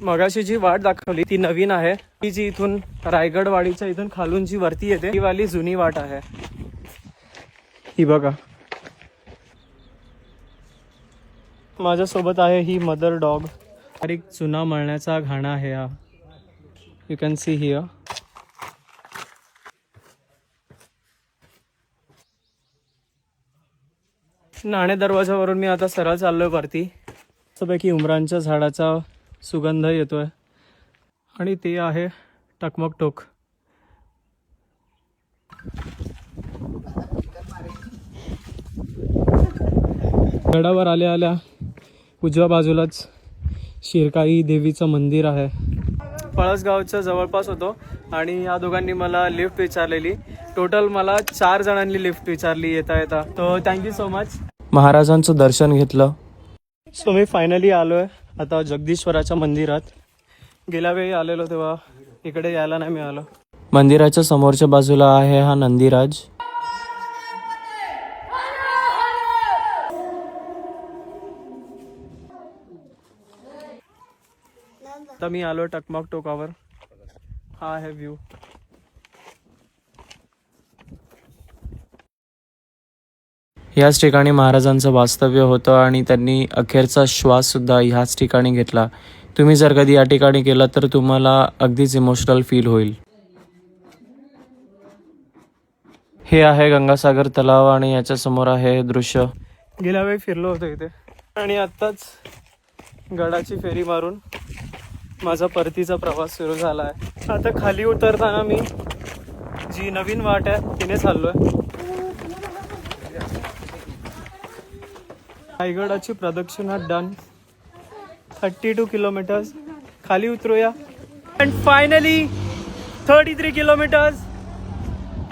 मगाशी जी वाट दाखवली ती नवीन आहे. ती जी इथून रायगडवाडीच्या इथून खालून जी वरती येते ती वाली जुनी वाट आहे. ही बघा. माझ्यासोबत आहे ही मदर डॉग. एक चुना मळण्याचा घाणा आहे हा. You can see here. नाणे दरवाजावरून मी आता सरळ चाललोय वरती. मस्तपैकी उमरांच्या झाडाचा सुगंध येतोय आणि ते आहे टकमक टोक. गडावर आल्या आल्या उजव्या बाजूलाच शिरकाई देवीचं मंदिर आहे. पळसगावच्या जवळपास होतो आणि या दोघांनी मला लिफ्ट विचारलेली. टोटल मला 4 जणांनी लिफ्ट विचारली येता येता. तो थँक्यू सो मच. महाराजांचं दर्शन घेतलं. सो मी फायनली आलोय आता जगदीश्वराच्या मंदिरात. गेल्या वेळी आलेलो तेव्हा इकडे यायला नाही मिळालं. मंदिराच्या समोरच्या बाजूला आहे हा नंदीराज. आता मी आलो टकमक टोकावर. हा आहे व्ह्यू. ह्याच ठिकाणी महाराजांचं वास्तव्य होतं आणि त्यांनी अखेरचा श्वास सुद्धा ह्याच ठिकाणी घेतला. तुम्ही जर कधी या ठिकाणी गेलात तर तुम्हाला अगदीच इमोशनल फील होईल. हे आहे गंगासागर तलाव आणि याच्या समोर आहे हे दृश्य. गेल्या वेळी फिरलो होतो इथे आणि आत्ताच गडाची फेरी मारून माझा परतीचा प्रवास सुरू झाला आहे. आता खाली उतरताना मी जी नवीन वाट आहे तिने चाललोय. रायगडाची प्रदक्षिणा डन. 32 किलोमीटर्स. खाली उतरूया. अँड फायनली 33 किलोमीटर्स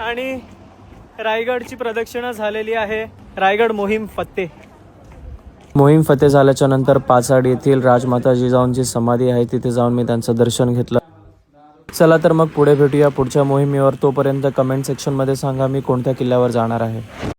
आणि रायगडची प्रदक्षिणा झालेली आहे. रायगड मोहीम फत्ते. मोहीम फत्ते झाल्याच्या नंतर पाचाड येथील राजमाता जिजाऊंची समाधी आहे तिथे जाऊन मी त्यांचं दर्शन घेतलं. चला तर मग पुढे भेटूया पुढच्या मोहिमेवर. तोपर्यंत कमेंट सेक्शनमध्ये सांगा मी कोणत्या किल्ल्यावर जाणार आहे.